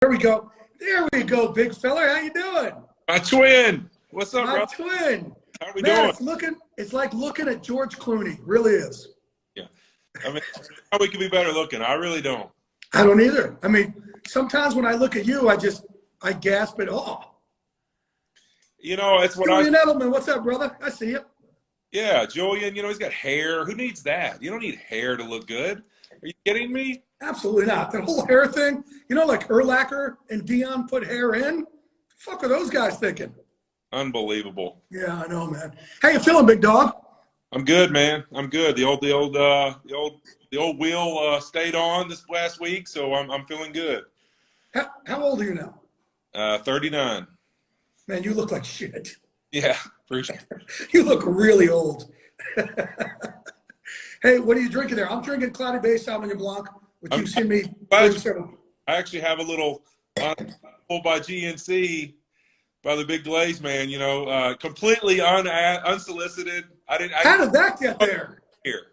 There we go. There we go, big fella. How you doing? My twin. What's up, My bro? twin. How we Man, doing? it's like looking at George Clooney. Really is. Yeah. I mean, how we could be better looking. I really don't. I don't either. I mean, sometimes when I look at you, I gasp at awe. You know, it's what Julian Edelman, what's up, brother? I see you. Yeah, Julian, you know, he's got hair. Who needs that? You don't need hair to look good. Are you kidding me? Absolutely not. That whole hair thing, you know, like Urlacher and Dion put hair in. The fuck are those guys thinking? Unbelievable. Yeah, I know, man. How you feeling, big dog? I'm good, man. I'm good. The old wheel stayed on this last week, so I'm feeling good. How old are you now? 39. Man, you look like shit. Yeah, appreciate it. You look really old. Hey, what are you drinking there? I'm drinking Cloudy Bay Sauvignon Blanc, which you've seen me drink several. I actually have a little pulled by GNC by the Big Glaze man. You know, completely unsolicited. How did that get there? Here.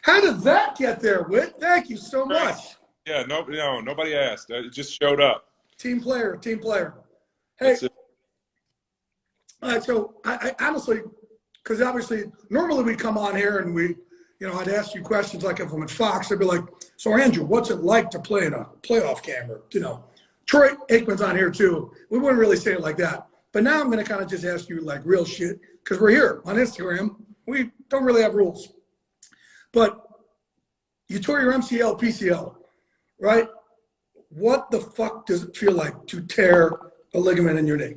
How did that get there, Whit? Thank you so much. Yeah, nobody asked. It just showed up. Team player. Hey, all right, so I honestly, because obviously normally we come on here and I'd ask you questions like if I'm at Fox, I'd be like, so Andrew, what's it like to play in a playoff game? Or, Troy Aikman's on here too. We wouldn't really say it like that. But now I'm going to kind of just ask you like real shit because we're here on Instagram. We don't really have rules. But you tore your MCL, PCL, right? What the fuck does it feel like to tear a ligament in your knee?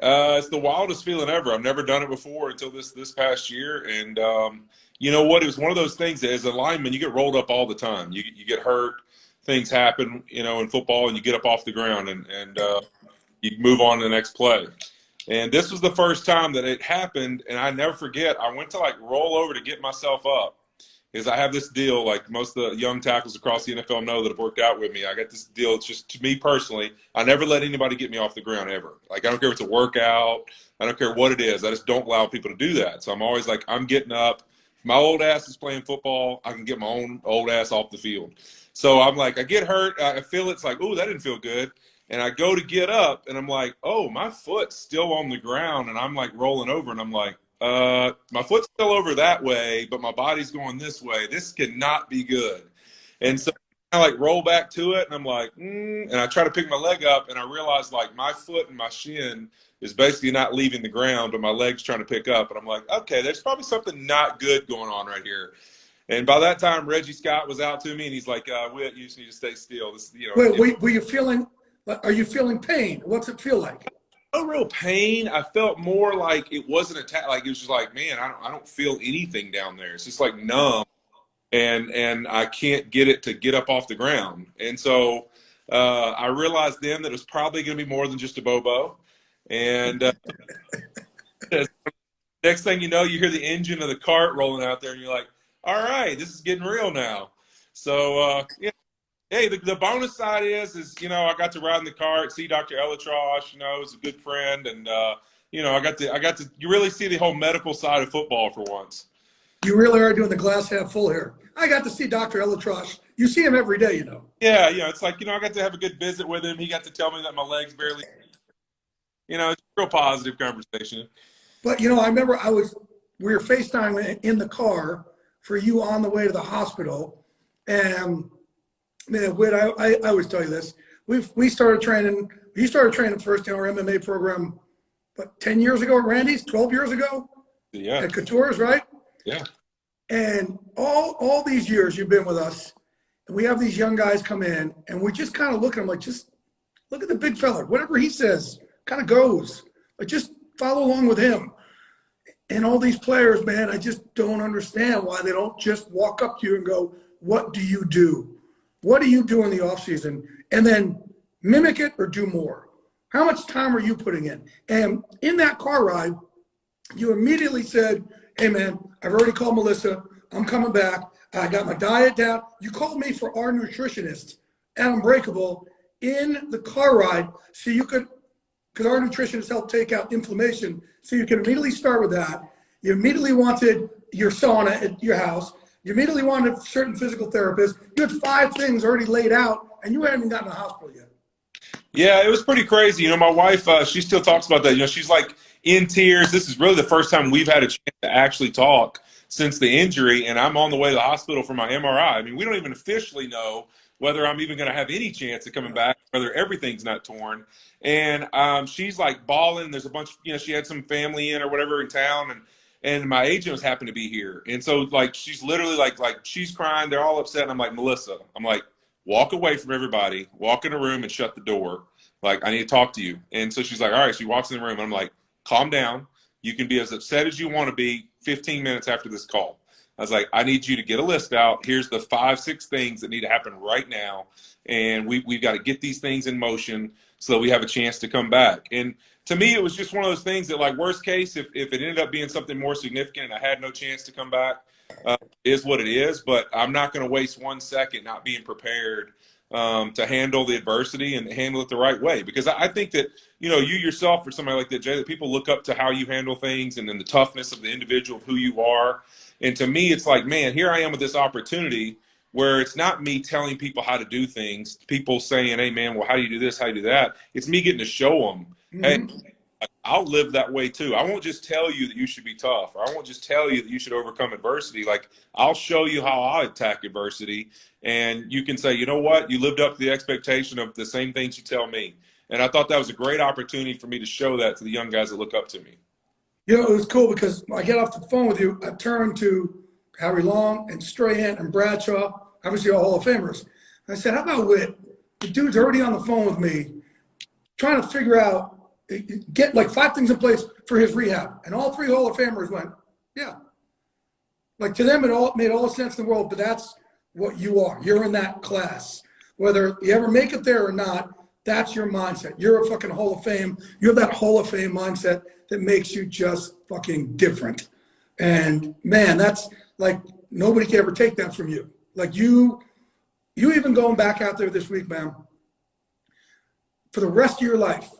It's the wildest feeling ever. I've never done it before until this past year. And you know what? It was one of those things that as a lineman, you get rolled up all the time. You get hurt. Things happen, in football, and you get up off the ground and you move on to the next play. And this was the first time that it happened. And I never forget, I went to roll over to get myself up. Is I have this deal, like most of the young tackles across the NFL know that have worked out with me. I got this deal. It's just, to me personally, I never let anybody get me off the ground ever. Like, I don't care if it's a workout. I don't care what it is. I just don't allow people to do that. So I'm always like, I'm getting up. If my old ass is playing football, I can get my own old ass off the field. So I'm like, I get hurt. I feel it's like, oh, that didn't feel good. And I go to get up, and I'm like, oh, my foot's still on the ground. And I'm like rolling over, and I'm like, my foot's still over that way, but my body's going this way. This cannot be good. And so I roll back to it, and I'm like, and I try to pick my leg up, and I realize my foot and my shin is basically not leaving the ground, but my leg's trying to pick up. And I'm like, okay, there's probably something not good going on right here. And by that time, Reggie Scott was out to me, and he's like, Whit, you just need to stay still. Wait, are you feeling pain? What's it feel like? No real pain. I felt more like it wasn't attack. Like it was just like, man, I don't feel anything down there. It's just like numb, and I can't get it to get up off the ground. And so I realized then that it was probably going to be more than just a bobo. And next thing you know, you hear the engine of the cart rolling out there, and you're like, all right, this is getting real now. So yeah. Hey, the bonus side is I got to ride in the cart, see Dr. Elatrosh, he's a good friend, and I got to you really see the whole medical side of football for once. You really are doing the glass half full here. I got to see Dr. Elatrosh. You see him every day, Yeah, it's like I got to have a good visit with him. He got to tell me that my legs barely, it's a real positive conversation. But I remember we were FaceTiming in the car for you on the way to the hospital, and. Man, Whit, I always tell you this. We started training. You started training first in our MMA program, 10 years ago at Randy's, 12 years ago? Yeah. At Couture's, right? Yeah. And all these years you've been with us, and we have these young guys come in, and we just kind of look at them like, just look at the big fella. Whatever he says kind of goes. Like, just follow along with him. And all these players, man, I just don't understand why they don't just walk up to you and go, what do you do? What do you do in the offseason? And then mimic it or do more. How much time are you putting in? And in that car ride, you immediately said, hey, man, I've already called Melissa. I'm coming back. I got my diet down. You called me for our nutritionist, Adam Breakable, in the car ride so you could, because our nutritionist helped take out inflammation, so you could immediately start with that. You immediately wanted your sauna at your house. You immediately wanted a certain physical therapist. You had 5 things already laid out, and you hadn't even gotten to the hospital yet. Yeah, it was pretty crazy. My wife, she still talks about that. She's like in tears. This is really the first time we've had a chance to actually talk since the injury, and I'm on the way to the hospital for my MRI. I mean, we don't even officially know whether I'm even going to have any chance of coming back, whether everything's not torn. And she's like bawling. There's a bunch, she had some family in or whatever in town, and my agent was happened to be here. And so like she's literally like she's crying. They're all upset. And I'm like, Melissa, I'm like, walk away from everybody, walk in a room and shut the door. Like, I need to talk to you. And so she's like, all right. She walks in the room. And I'm like, calm down. You can be as upset as you want to be 15 minutes after this call. I was like, I need you to get a list out. Here's the 5, 6 things that need to happen right now. And we've got to get these things in motion so that we have a chance to come back. And to me, it was just one of those things that, like, worst case, if it ended up being something more significant and I had no chance to come back, is what it is. But I'm not going to waste 1 second not being prepared to handle the adversity and handle it the right way. Because I think that, you yourself or somebody like that, Jay, that people look up to how you handle things and then the toughness of the individual, of who you are. And to me, it's like, man, here I am with this opportunity where it's not me telling people how to do things, people saying, hey, man, well, how do you do this? How do you do that? It's me getting to show them, hey, I'll live that way too. I won't just tell you that you should be tough, or I won't just tell you that you should overcome adversity. Like, I'll show you how I attack adversity, and you can say, you know what, you lived up to the expectation of the same things you tell me. And I thought that was a great opportunity for me to show that to the young guys that look up to me. It was cool because when I get off the phone with you, I turned to Harry Long and Strahan and Bradshaw, obviously all Hall of Famers. I said, how about Whit? The dude's already on the phone with me trying to figure out, get like 5 things in place for his rehab. And all 3 Hall of Famers went, yeah. Like, to them, it all made all the sense in the world, but that's what you are. You're in that class. Whether you ever make it there or not, that's your mindset. You're a fucking Hall of Fame. You have that Hall of Fame mindset that makes you just fucking different. And man, that's like, nobody can ever take that from you. Like, you even going back out there this week, man, for the rest of your life,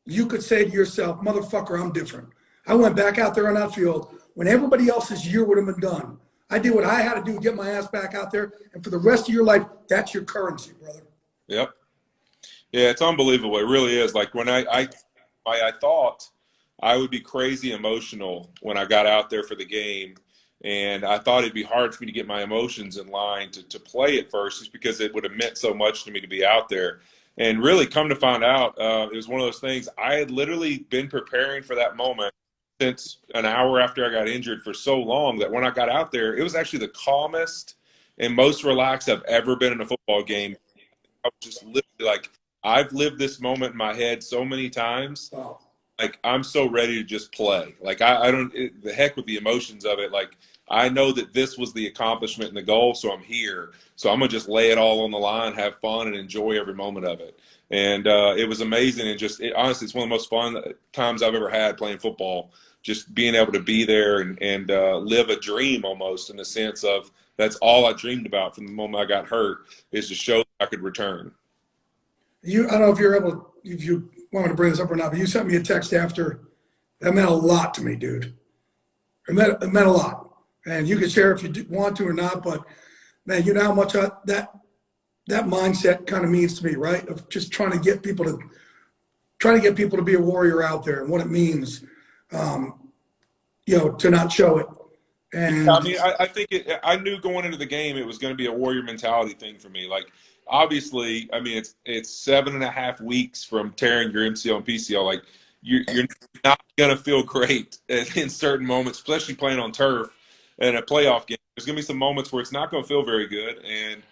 you could say to yourself, motherfucker, I'm different. I went back out there on that field when everybody else's year would have been done. I did what I had to do to get my ass back out there. And for the rest of your life, that's your currency, brother. Yep. Yeah, it's unbelievable. It really is. Like, when I thought I would be crazy emotional when I got out there for the game. And I thought it'd be hard for me to get my emotions in line to play at first, just because it would have meant so much to me to be out there. And really, come to find out, it was one of those things. I had literally been preparing for that moment since an hour after I got injured for so long that when I got out there, it was actually the calmest and most relaxed I've ever been in a football game. I was just literally like, I've lived this moment in my head so many times. Wow. Like, I'm so ready to just play. Like, I don't, the heck with the emotions of it. Like, I know that this was the accomplishment and the goal, so I'm here. So I'm going to just lay it all on the line, have fun, and enjoy every moment of it. And it was amazing. And just, honestly, it's one of the most fun times I've ever had playing football, just being able to be there and live a dream almost, in the sense of that's all I dreamed about from the moment I got hurt, is to show that I could return. I don't know if you want me to bring this up or not, but you sent me a text after. That meant a lot to me, dude. It meant a lot. And you can share if you want to or not, but man, you know how much that mindset kind of means to me, right? Of just trying to get people to be a warrior out there, and what it means, to not show it. And I mean, I think I knew going into the game it was going to be a warrior mentality thing for me. Like, obviously, I mean, it's 7.5 weeks from tearing your MCL and PCL. Like, you're not going to feel great in certain moments, especially playing on turf in a playoff game. There's going to be some moments where it's not going to feel very good. And,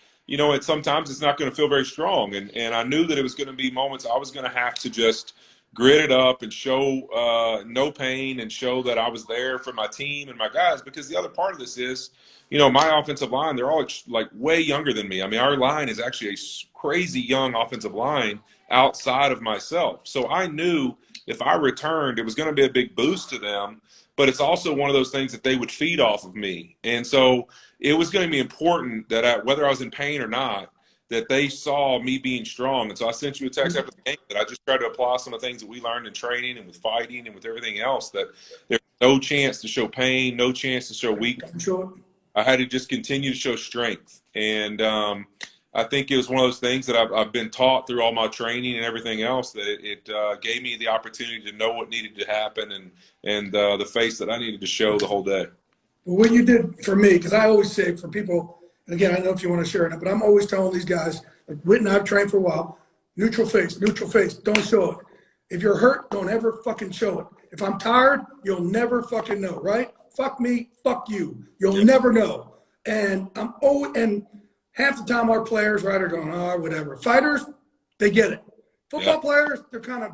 sometimes it's not going to feel very strong. And I knew that it was going to be moments I was going to have to just grit it up and show no pain, and show that I was there for my team and my guys. Because the other part of this is, my offensive line, they're all like way younger than me. I mean, our line is actually a crazy young offensive line outside of myself. So I knew if I returned, it was going to be a big boost to them. But it's also one of those things that they would feed off of me. And so it was going to be important that whether I was in pain or not, that they saw me being strong. And so I sent you a text after the game that I just tried to apply some of the things that we learned in training and with fighting and with everything else, that there's no chance to show pain, no chance to show weakness. I had to just continue to show strength. And I think it was one of those things that I've been taught through all my training and everything else, that it gave me the opportunity to know what needed to happen and the face that I needed to show the whole day. Well, what you did for me, because I always say for people, and again, I don't know if you want to share it, but I'm always telling these guys, like Whit and I've trained for a while, neutral face, don't show it. If you're hurt, don't ever fucking show it. If I'm tired, you'll never fucking know, right? Fuck me, fuck you. You'll never know. And and half the time our players, right, are going, oh, whatever. Fighters, they get it. Football players, they're kind of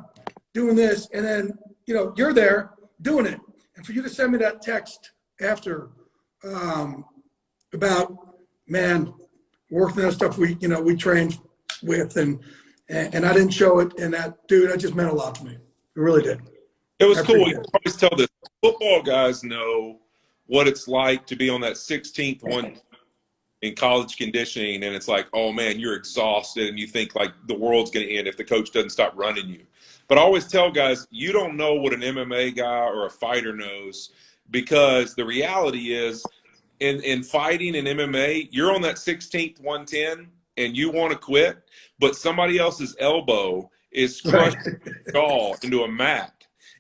doing this, and then, you're there doing it. And for you to send me that text after about, man, working on stuff we trained with, and I didn't show it, and that, dude, that just meant a lot to me. It really did. It was cool. You always tell this. Football guys know what it's like to be on that 16th one in college conditioning, and it's like, oh, man, you're exhausted, and you think, like, the world's going to end if the coach doesn't stop running you. But I always tell guys, you don't know what an MMA guy or a fighter knows, because the reality is in fighting and MMA, you're on that 16th 110, and you want to quit, but somebody else's elbow is crushing your jaw into a mat.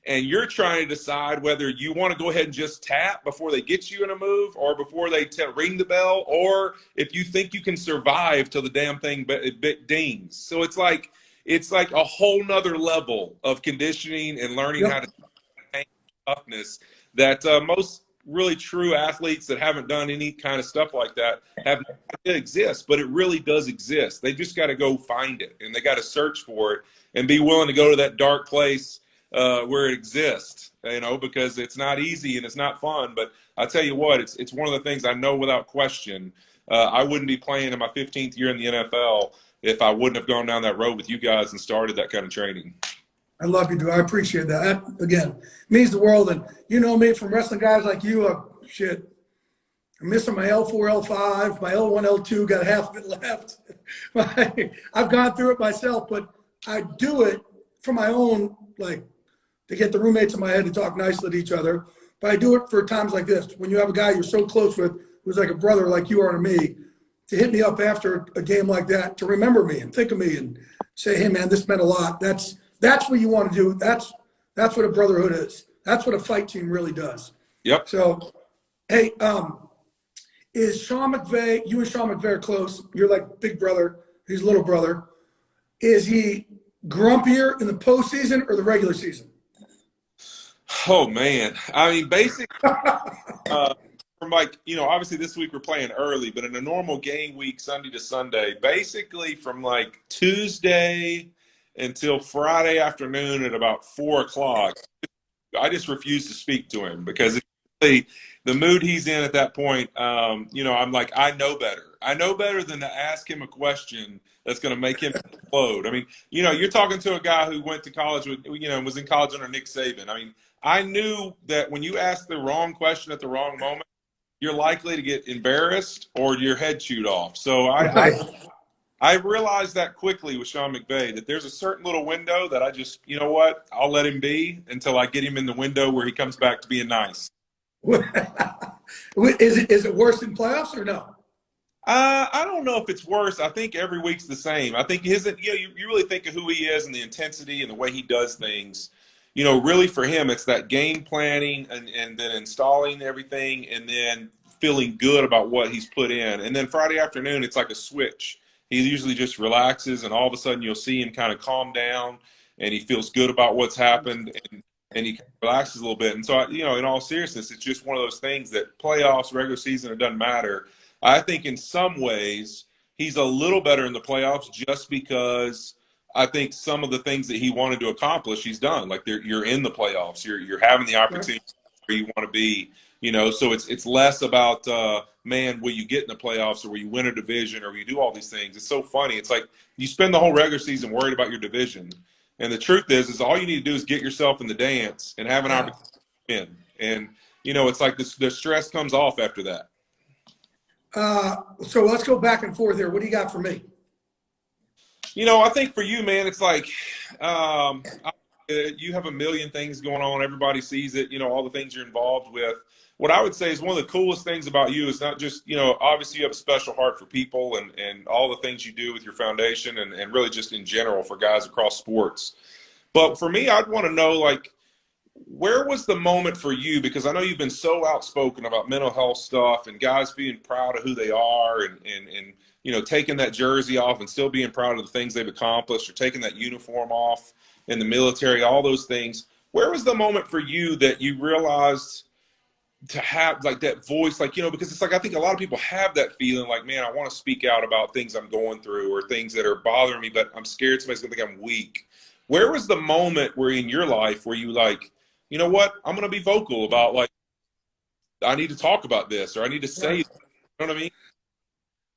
And you're trying to decide whether you want to go ahead and just tap before they get you in a move, or before they ring the bell, or if you think you can survive till the damn thing dings. So it's like a whole nother level of conditioning and learning how to maintain toughness that most really true athletes that haven't done any kind of stuff like that have no idea exists. But it really does exist. They just got to go find it, and they got to search for it and be willing to go to that dark place where it exists, because it's not easy and it's not fun. But I tell you what, it's one of the things I know without question. I wouldn't be playing in my 15th year in the NFL if I wouldn't have gone down that road with you guys and started that kind of training. I love you, dude. I appreciate that. That, again, means the world. And you know me from wrestling guys like you, shit, I'm missing my L4, L5, my L1, L2, got half of it left. I've gone through it myself, but I do it for my own, to get the roommates in my head to talk nicely to each other. But I do it for times like this, when you have a guy you're so close with who's like a brother like you are to me, to hit me up after a game like that, to remember me and think of me and say, hey, man, this meant a lot. That's what you want to do. That's what a brotherhood is. That's what a fight team really does. Yep. So, hey, is Sean McVay, you and Sean McVay are close. You're like big brother. He's little brother. Is he grumpier in the postseason or the regular season? Oh, man. I mean, basically, from obviously this week we're playing early, but in a normal game week, Sunday to Sunday, basically from Tuesday until Friday afternoon at about 4 o'clock, I just refuse to speak to him, because the mood he's in at that point, I'm like, I know better. I know better than to ask him a question that's going to make him explode. I mean, you're talking to a guy who went to college with, was in college under Nick Saban. I mean, I knew that when you ask the wrong question at the wrong moment, you're likely to get embarrassed or your head chewed off. So I realized that quickly with Sean McVay, that there's a certain little window that I just, I'll let him be until I get him in the window where he comes back to being nice. Is it worse in playoffs or no? I don't know if it's worse. I think every week's the same. I think you really think of who he is and the intensity and the way he does things. Really for him, it's that game planning and then installing everything and then feeling good about what he's put in. And then Friday afternoon, it's like a switch. He usually just relaxes, and all of a sudden you'll see him kind of calm down, and he feels good about what's happened, and he relaxes a little bit. And so, in all seriousness, it's just one of those things that playoffs, regular season, it doesn't matter. I think in some ways he's a little better in the playoffs just because I think some of the things that he wanted to accomplish, he's done. Like you're in the playoffs, you're having the opportunity where you want to be. So it's less about man, will you get in the playoffs, or will you win a division, or will you do all these things? It's so funny. It's like you spend the whole regular season worried about your division, and the truth is all you need to do is get yourself in the dance and have an opportunity to win. And it's like the stress comes off after that. So let's go back and forth here. What do you got for me? I think for you, man, it's like You have a million things going on. Everybody sees it, all the things you're involved with. What I would say is one of the coolest things about you is not just, obviously you have a special heart for people and all the things you do with your foundation and really just in general for guys across sports. But for me, I'd want to know, like, where was the moment for you? Because I know you've been so outspoken about mental health stuff and guys being proud of who they are and taking that jersey off and still being proud of the things they've accomplished, or taking that uniform off in the military, all those things. Where was the moment for you that you realized to have like that voice, like, because it's like, I think a lot of people have that feeling like, man, I want to speak out about things I'm going through or things that are bothering me, but I'm scared somebody's going to think I'm weak. Where was the moment where in your life where you like, you know what, I'm going to be vocal about, like, I need to talk about this, or I need to say, you know what I mean?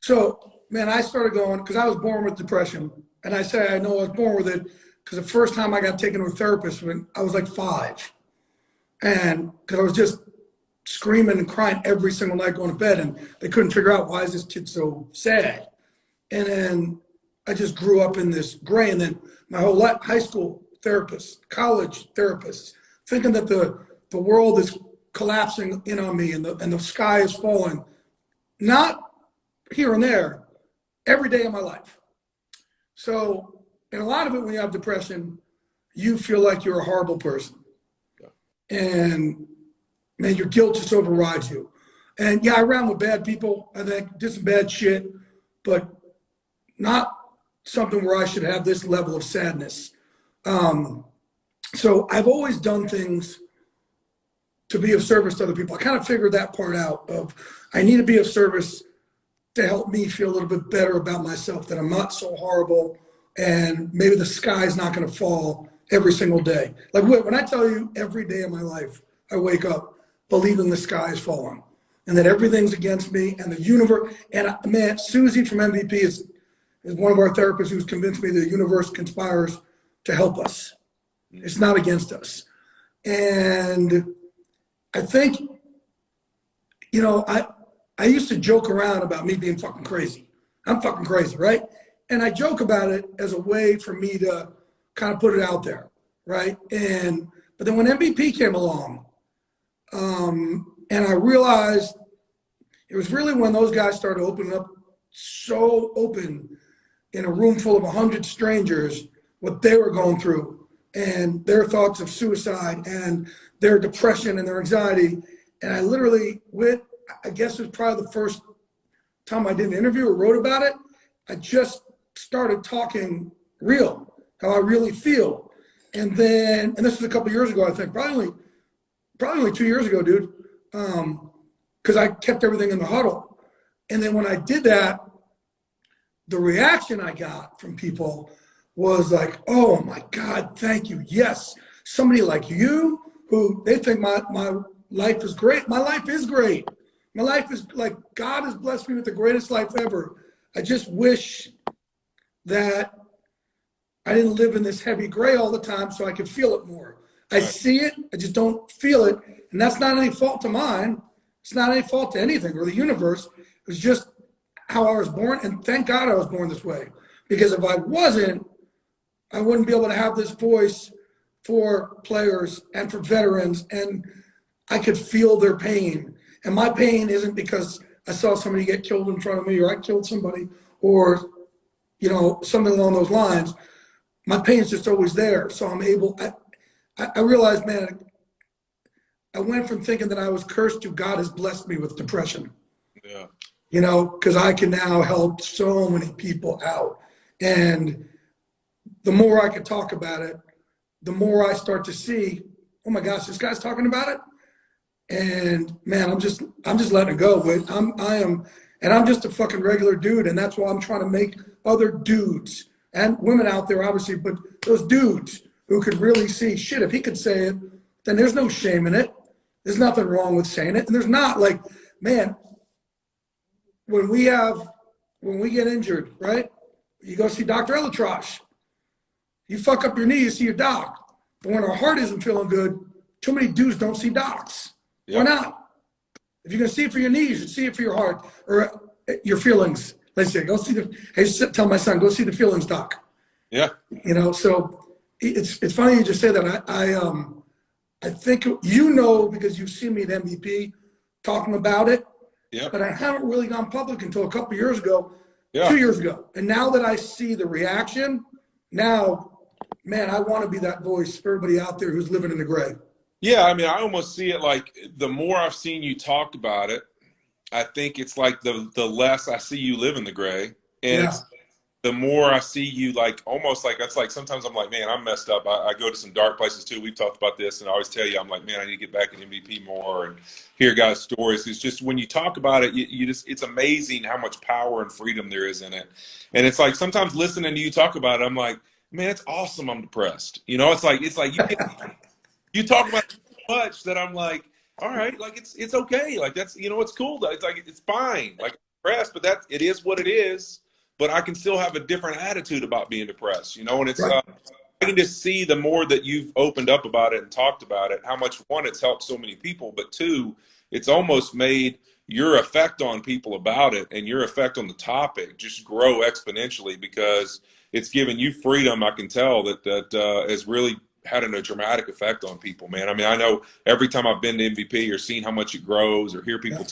So, man, I started going, because I was born with depression. And I say I know I was born with it because the first time I got taken to a therapist when I was like 5. And because I was just screaming and crying every single night going to bed, and they couldn't figure out, why is this kid so sad? And then I just grew up in this gray. And then my whole life, high school therapists, college therapists, thinking that the world is collapsing in on me and the sky is falling. Not here and there, every day of my life. So, and a lot of it, when you have depression, you feel like you're a horrible person. Yeah. And man, your guilt just overrides you. And yeah, I ran with bad people. I think did some bad shit, but not something where I should have this level of sadness. So I've always done things to be of service to other people. I kind of figured that part out of, I need to be of service to help me feel a little bit better about myself, that I'm not so horrible and maybe the sky's not going to fall every single day. Like when I tell you every day of my life, I wake up believing the sky is falling and that everything's against me and the universe. And man, Susie from MVP is one of our therapists who's convinced me the universe conspires to help us. It's not against us. And I think, I used to joke around about me being fucking crazy. I'm fucking crazy, right? And I joke about it as a way for me to kind of put it out there, right? But then when MVP came along, and I realized it was really when those guys started opening up so open in a room full of 100 strangers, what they were going through and their thoughts of suicide and their depression and their anxiety. And I literally, I guess it was probably the first time I did an interview or wrote about it, I just started talking real, how I really feel. And this was a couple years ago, I think, probably only 2 years ago, dude, because I kept everything in the huddle. And then when I did that, the reaction I got from people was like, oh my God, thank you. Yes, somebody like you who they think my life is great. My life is great. My life is like, God has blessed me with the greatest life ever. I just wish that I didn't live in this heavy gray all the time so I could feel it more. I see it, I just don't feel it. And that's not any fault to mine. It's not any fault to anything or the universe. It was just how I was born. And thank God I was born this way. Because if I wasn't, I wouldn't be able to have this voice for players and for veterans. And I could feel their pain. And my pain isn't because I saw somebody get killed in front of me or I killed somebody or, something along those lines. My pain is just always there. So I'm able, I realized, man, I went from thinking that I was cursed to God has blessed me with depression. Yeah. Because I can now help so many people out. And the more I could talk about it, the more I start to see, oh my gosh, this guy's talking about it. And man, I'm just letting it go. I'm just a fucking regular dude. And that's why I'm trying to make other dudes and women out there, obviously, but those dudes who could really see, shit, if he could say it, then there's no shame in it. There's nothing wrong with saying it. And there's not, like, man, when we get injured, right? You go see Dr. Elatrosh. You fuck up your knee, you see your doc. But when our heart isn't feeling good, too many dudes don't see docs. Yep. Why not? If you're gonna see it for your knee, you should see it for your heart or your feelings. Let's say, tell my son, go see the feelings doc. Yeah. So it's funny you just say that. I think because you've seen me at MVP talking about it, Yeah. but I haven't really gone public until a couple years ago, Yeah. 2 years ago. And now that I see the reaction, now, man, I want to be that voice for everybody out there who's living in the gray. Yeah, I mean, I almost see it like the more I've seen you talk about it, I think it's like the less I see you live in the gray. And Yeah. it's the more I see you, like almost like that's like sometimes I'm like, man, I'm messed up. I go to some dark places too. We've talked about this, and I always tell you, I'm like, man, I need to get back in MVP more and hear guys' stories. It's just when you talk about it, you just it's amazing how much power and freedom there is in it. And it's like sometimes listening to you talk about it, I'm like, man, it's awesome. I'm depressed. You know, it's like you talk about it so much that I'm like, all right, like it's okay. Like that's it's cool. It's like it's fine. Like I'm depressed, but that it is what it is. But I can still have a different attitude about being depressed, and it's Right. I can just see the more that you've opened up about it and talked about it, how much one, it's helped so many people, but two, it's almost made your effect on people about it and your effect on the topic just grow exponentially because it's given you freedom. I can tell that has really had a dramatic effect on people, man. I mean, I know every time I've been to MVP or seen how much it grows or hear people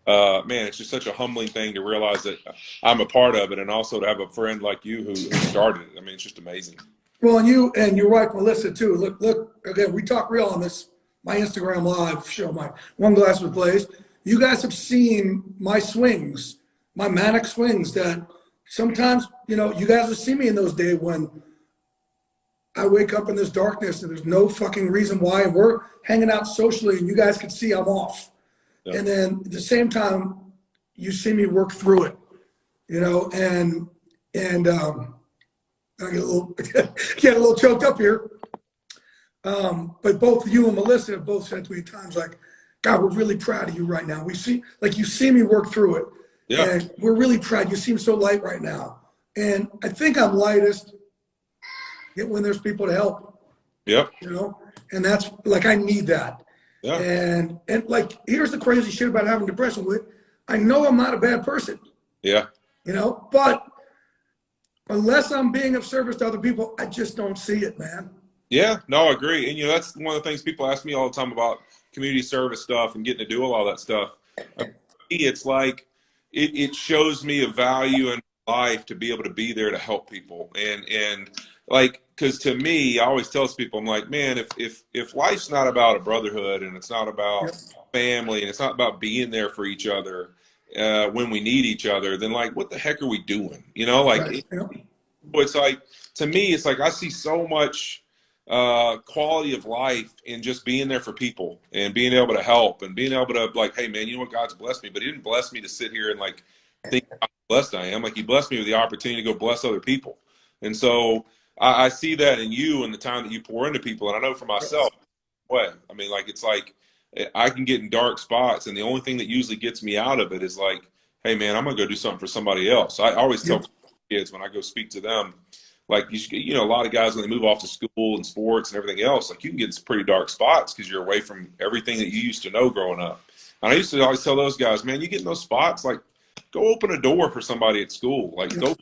man, it's just such a humbling thing to realize that I'm a part of it, and also to have a friend like you who started it. I mean, it's just amazing. Well, and your wife Melissa too. Look again. We talk real on this. My Instagram live show, my One Glass with Blaze. You guys have seen my swings, my manic swings. That sometimes you guys have seen me in those days when I wake up in this darkness and there's no fucking reason why. And we're hanging out socially, and you guys can see I'm off. Yeah. And then at the same time, you see me work through it, and I get a little choked up here. But both you and Melissa have both said to me at times like, God, we're really proud of you right now. You see me work through it. Yeah. And we're really proud. You seem so light right now. And I think I'm lightest when there's people to help. Yep. And that's like, I need that. Yeah. And like, here's the crazy shit about having depression. I know I'm not a bad person. Yeah. But unless I'm being of service to other people, I just don't see it, man. Yeah, no, I agree. And that's one of the things people ask me all the time about community service stuff and getting to do all that stuff. It's like it shows me a value in life to be able to be there to help people. And like, because to me, I always tell people, I'm like, man, if life's not about a brotherhood and it's not about family and it's not about being there for each other when we need each other, then like, what the heck are we doing? Right. It's like, to me, it's like I see so much quality of life in just being there for people and being able to help and being able to like, hey man, you know what, God's blessed me, but he didn't bless me to sit here and like think how blessed I am. Like he blessed me with the opportunity to go bless other people. And so I see that in you and the time that you pour into people. And I know for myself, I mean, like, it's like I can get in dark spots and the only thing that usually gets me out of it is like, hey man, I'm going to go do something for somebody else. I always tell kids when I go speak to them, like, a lot of guys, when they move off to school and sports and everything else, like you can get in some pretty dark spots because you're away from everything that you used to know growing up. And I used to always tell those guys, man, you get in those spots, like go open a door for somebody at school, like go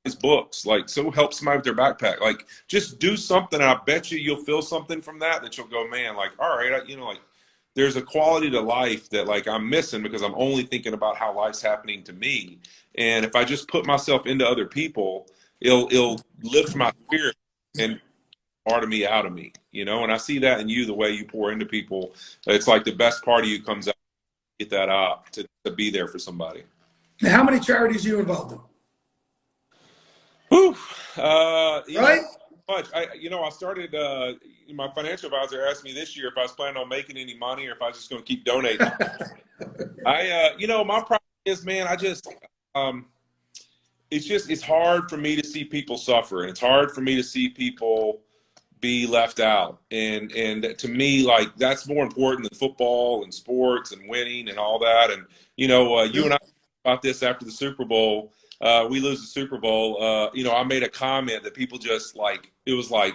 his books, like so help somebody with their backpack, like just do something. And I bet you'll feel something from that you'll go, man, like, all right, like there's a quality to life that like I'm missing because I'm only thinking about how life's happening to me. And if I just put myself into other people, it'll lift my spirit and part of me out of me, and I see that in you, the way you pour into people. It's like the best part of you comes out, get that up to be there for somebody. Now, how many charities are you involved in? Whew. Right? Much. I started, my financial advisor asked me this year if I was planning on making any money or if I was just going to keep donating. My problem is, man, it's hard for me to see people suffer, and it's hard for me to see people be left out. And to me, like, that's more important than football and sports and winning and all that. And, you and I talked about this after the Super Bowl. We lose the Super Bowl. I made a comment that people just like, it was like,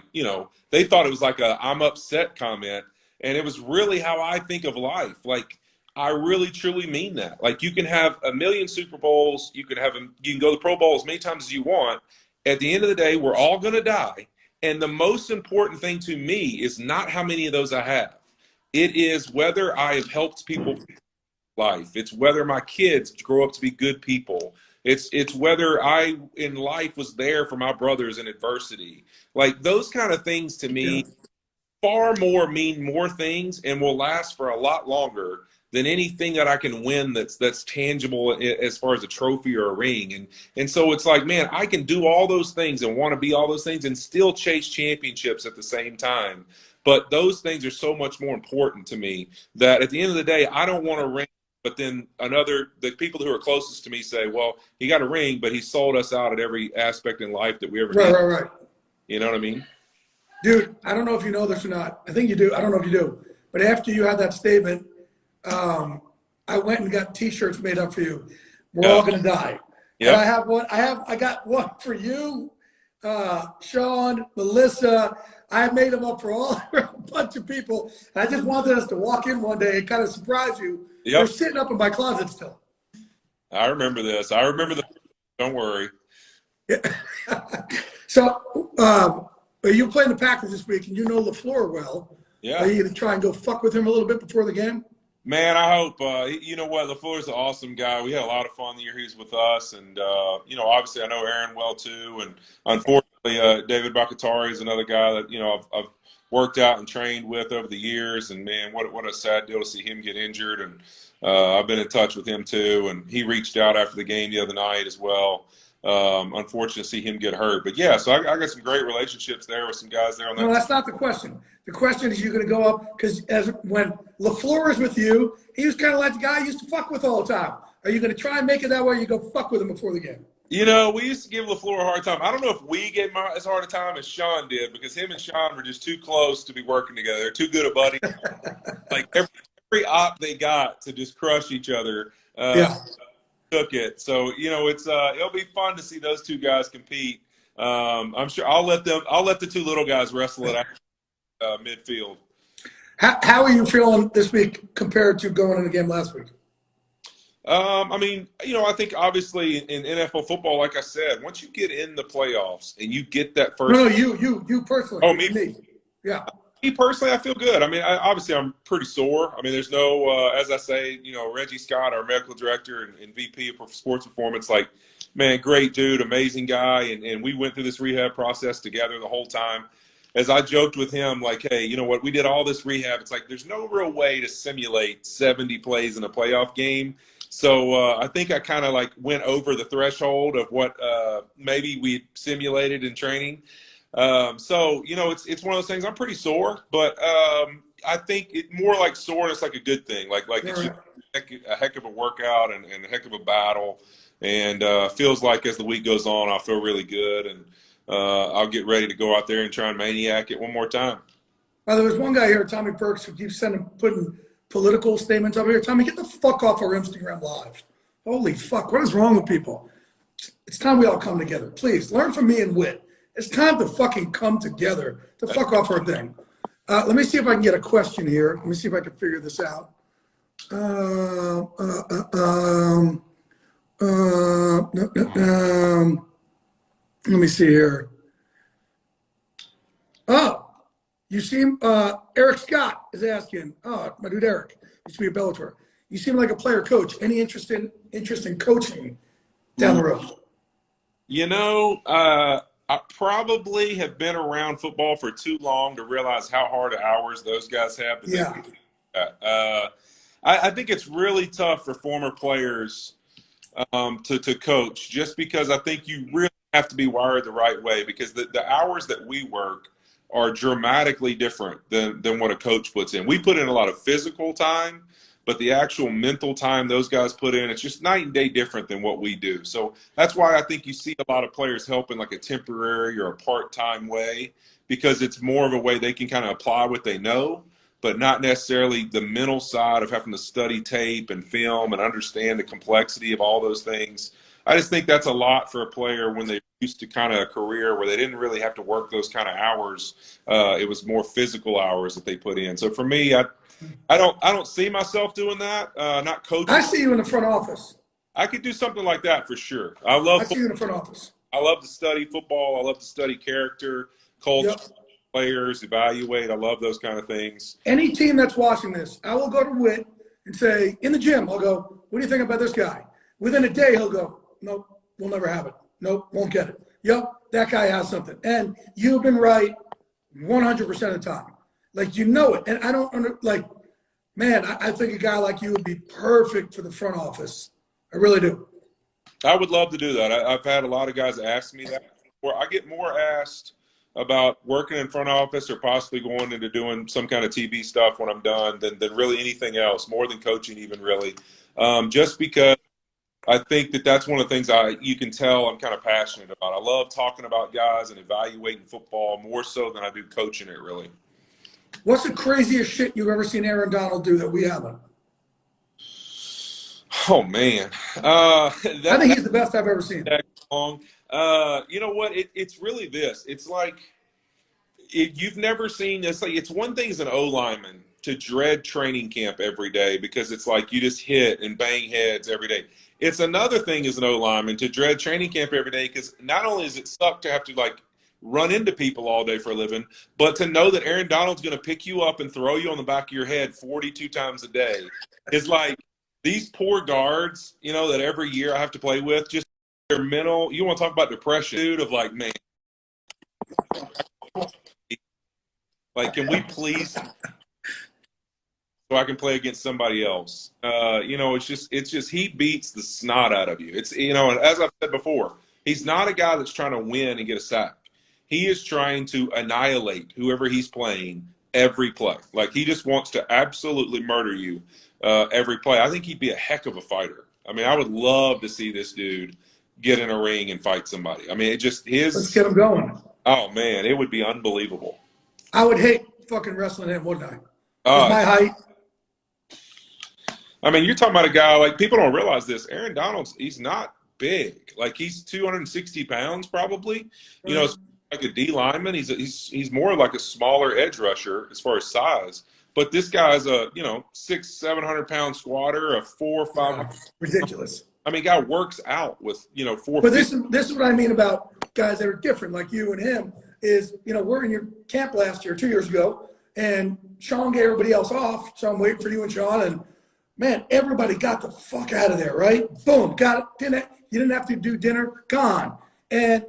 they thought it was like a I'm upset comment. And it was really how I think of life. Like, I really, truly mean that. Like, you can have a million Super Bowls. You can go to the Pro Bowl as many times as you want. At the end of the day, we're all going to die. And the most important thing to me is not how many of those I have. It is whether I have helped people life. It's whether my kids grow up to be good people. It's whether I in life was there for my brothers in adversity. Like those kind of things to me far more mean more things and will last for a lot longer than anything that I can win that's tangible as far as a trophy or a ring. And so it's like, man, I can do all those things and want to be all those things and still chase championships at the same time. But those things are so much more important to me that at the end of the day, I don't want to ring. But then the people who are closest to me say, well, he got a ring, but he sold us out at every aspect in life that we ever did. Right. You know what I mean? Dude, I don't know if you know this or not. I think you do. I don't know if you do. But after you had that statement, I went and got T-shirts made up for you. We're all gonna die. Yeah. And I have one. I got one for you, Sean, Melissa. I made them up for a bunch of people. And I just wanted us to walk in one day and kind of surprise you. Yep. They're sitting up in my closet still. I remember this. I remember the. Don't worry. Yeah. So, you playing the Packers this week, and you know LaFleur well. Yeah. Are you going to try and go fuck with him a little bit before the game? Man, I hope. You know what? LaFleur's an awesome guy. We had a lot of fun the year he was with us. And, obviously I know Aaron well, too. And unfortunately, David Bakatari is another guy that, I've worked out and trained with over the years. And, man, what a sad deal to see him get injured. And I've been in touch with him, too. And he reached out after the game the other night as well. Unfortunate to see him get hurt. But, yeah, so I got some great relationships there with some guys there on that. No, that's not the question. The question is, you're going to go up because when LaFleur is with you, he was kind of like the guy you used to fuck with all the time. Are you going to try and make it that way? You go fuck with him before the game. We used to give LaFleur a hard time. I don't know if we gave him as hard a time as Sean did, because him and Sean were just too close to be working together. They're too good a buddy. Like every op they got to just crush each other. Took it. So it'll be fun to see those two guys compete. I'm sure I'll let the two little guys wrestle it out midfield. How are you feeling this week compared to going in the game last week? I think obviously in NFL football, like I said, once you get in the playoffs and you get that first. No, you personally. Oh, me. Yeah. Me personally, I feel good. I'm pretty sore. There's no, as I say, Reggie Scott, our medical director and VP of sports performance, like, man, great dude, amazing guy. And we went through this rehab process together the whole time. As I joked with him, like, hey, you know what? We did all this rehab. It's like there's no real way to simulate 70 plays in a playoff game. So I think I kind of like went over the threshold of what maybe we simulated in training. It's one of those things. I'm pretty sore, but I think it more like soreness, like a good thing. Like it's a heck of a workout and a heck of a battle. And feels like as the week goes on, I'll feel really good. And I'll get ready to go out there and try and maniac it one more time. Well, there was one guy here, Tommy Perks, who keeps putting political statements up here. Tommy, get the fuck off our Instagram Live. Holy fuck, what is wrong with people? It's time we all come together. Please, learn from me and Whit. It's time to fucking come together to fuck off our thing. Let me see if I can get a question here. Let me see if I can figure this out. Let me see here. Oh, you seem, Eric Scott is asking, my dude Eric, used to be a Bellator. You seem like a player coach. Any interest in coaching down the road? I probably have been around football for too long to realize how hard of hours those guys have. I think it's really tough for former players to coach, just because I think you really have to be wired the right way, because the hours that we work are dramatically different than what a coach puts in. We put in a lot of physical time, but the actual mental time those guys put in, it's just night and day different than what we do. So that's why I think you see a lot of players help in like a temporary or a part-time way, because it's more of a way they can kind of apply what they know, but not necessarily the mental side of having to study tape and film and understand the complexity of all those things. I just think that's a lot for a player when they're used to kind of a career where they didn't really have to work those kind of hours. It was more physical hours that they put in. So for me, I don't see myself doing that. Not coaching. I see you in the front office. I could do something like that for sure. I see you in the front office. I love to study football. I love to study character, culture, Yep. players, evaluate. I love those kind of things. Any team that's watching this, I will go to Whit and say, in the gym, I'll go, what do you think about this guy? Within a day, he'll go, nope, we'll never have it. Nope, won't get it. Yep, that guy has something. And you've been right 100% of the time. Like, you know it. And I don't man, I think a guy like you would be perfect for the front office. I really do. I would love to do that. I've had a lot of guys ask me that. Or I get more asked about working in front office or possibly going into doing some kind of TV stuff when I'm done than really anything else, more than coaching even really. Just because I think that's one of the things you can tell I'm kind of passionate about. I love talking about guys and evaluating football more so than I do coaching it really. What's the craziest shit you've ever seen Aaron Donald do that we haven't? Oh, man. I think he's the best I've ever seen. Long. You know what? It's really this. It's like you've never seen this. Like, it's one thing as an O-lineman to dread training camp every day because it's like you just hit and bang heads every day. It's another thing as an O-lineman to dread training camp every day because not only does it suck to have to, like, run into people all day for a living, but to know that Aaron Donald's going to pick you up and throw you on the back of your head 42 times a day is like these poor guards, you know, that every year I have to play with, just their mental, you want to talk about depression, dude, of like, man, like, can we please so I can play against somebody else? You know, it's just he beats the snot out of you. It's, you know, as I've said before, he's not a guy that's trying to win and get a sack. He is trying to annihilate whoever he's playing every play. Like, he just wants to absolutely murder you every play. I think he'd be a heck of a fighter. I mean, I would love to see this dude get in a ring and fight somebody. I mean, it just his. Let's get him going. Oh, man, it would be unbelievable. I would hate fucking wrestling him, wouldn't I? My height. I mean, you're talking about a guy, like, people don't realize this. Aaron Donald's, he's not big. Like, he's 260 pounds probably. You know, like a D lineman. He's more like a smaller edge rusher as far as size. But this guy's a, you know, 600-700 pound squatter, a 4 or 5. Ridiculous. I mean, guy works out with, you know, 4. But this is what I mean about guys that are different, like you and him. Is, you know, we're in your camp last year, 2 years ago, and Sean gave everybody else off. So I'm waiting for you and Sean, and man, everybody got the fuck out of there, right? Boom, got it. You didn't have to do dinner, gone. And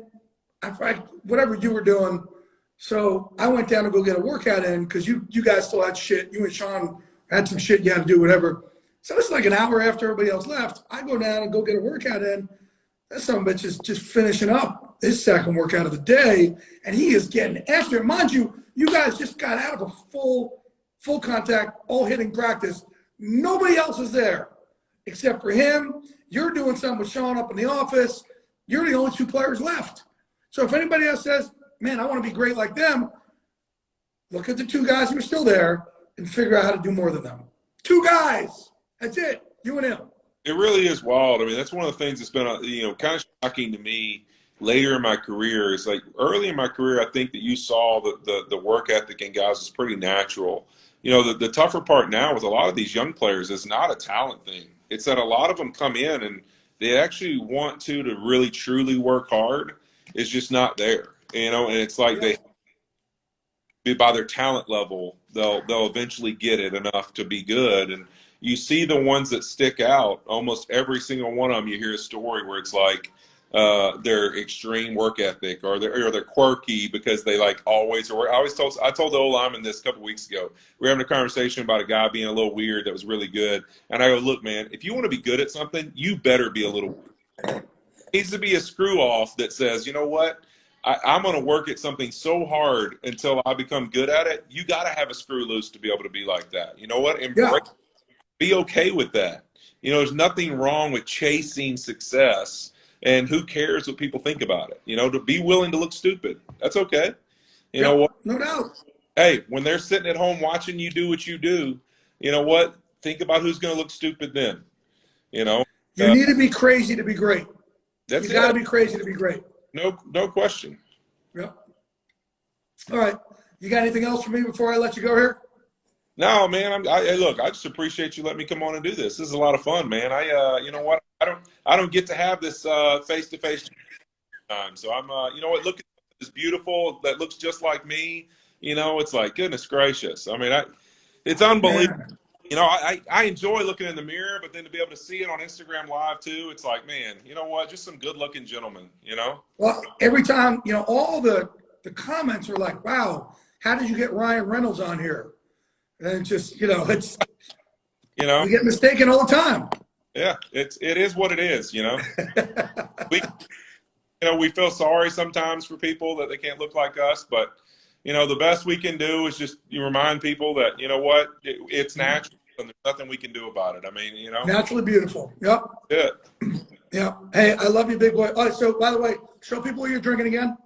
whatever you were doing. So I went down to go get a workout in because you guys still had shit. You and Sean had some shit you had to do, whatever. So it's like an hour after everybody else left. I go down and go get a workout in. That son of a bitch is just finishing up his second workout of the day, and he is getting after it. Mind you, you guys just got out of a full contact, all hitting practice. Nobody else is there except for him. You're doing something with Sean up in the office. You're the only 2 players left. So if anybody else says, man, I want to be great like them, look at the 2 guys who are still there and figure out how to do more than them. 2 guys. That's it. You and him. It really is wild. I mean, that's one of the things that's been, you know, kind of shocking to me later in my career. Is like early in my career, I think that you saw the work ethic in guys is pretty natural. You know, the tougher part now with a lot of these young players is not a talent thing. It's that a lot of them come in and they actually want to really truly work hard. It's just not there, you know, and it's like they, by their talent level, they'll eventually get it enough to be good. And you see the ones that stick out, almost every single one of them, you hear a story where it's like their extreme work ethic or they're quirky because they like always, or I told the old lineman this a couple weeks ago. We were having a conversation about a guy being a little weird that was really good. And I go, look, man, if you want to be good at something, you better be a little weird. Needs to be a screw off that says, you know what, I'm going to work at something so hard until I become good at it. You got to have a screw loose to be able to be like that. You know what? Be okay with that. You know, there's nothing wrong with chasing success, and who cares what people think about it? You know, to be willing to look stupid. That's okay. You know what? No doubt. Hey, when they're sitting at home watching you do what you do, you know what? Think about who's going to look stupid then. You know? You need to be crazy to be great. You got to be crazy to be great. No question. Yep. All right. You got anything else for me before I let you go here? No, man. Look, I just appreciate you letting me come on and do this. This is a lot of fun, man. You know what? I don't get to have this face-to-face time. So I'm, you know what, look at this beautiful that looks just like me. You know, it's like, goodness gracious. I mean, it's unbelievable. Man. You know, I enjoy looking in the mirror, but then to be able to see it on Instagram Live too, it's like, man, you know what? Just some good-looking gentlemen, you know? Well, every time, you know, all the comments are like, wow, how did you get Ryan Reynolds on here? And it's just, you know, You know? we get mistaken all the time. Yeah, it is what it is, you know? We, you know, we feel sorry sometimes for people that they can't look like us, but, you know, the best we can do is just you remind people that, you know what, it's natural and there's nothing we can do about it. I mean, you know? Naturally beautiful. Yep. Yeah. Yep. Hey, I love you, big boy. Oh, so by the way, show people what you're drinking again.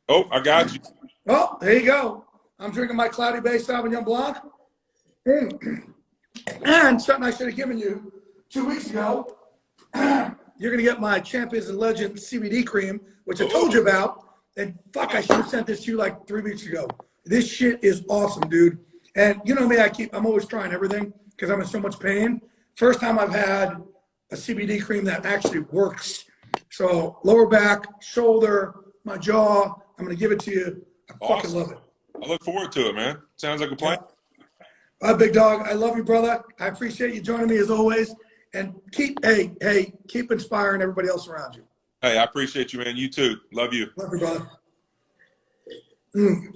Oh, I got you. Oh, there you go. I'm drinking my Cloudy Bay Sauvignon Blanc. And something I should have given you 2 weeks ago. You're going to get my Champions and Legends CBD cream, which I told you about. And fuck, I should have sent this to you like 3 weeks ago. This shit is awesome, dude. And you know me, I'm always trying everything because I'm in so much pain. First time I've had a CBD cream that actually works. So lower back, shoulder, my jaw, I'm going to give it to you. I fucking love it. I look forward to it, man. Sounds like a plan. All right, big dog. I love you, brother. I appreciate you joining me as always. And keep inspiring everybody else around you. Hey, I appreciate you, man. You too. Love you. Love you, brother.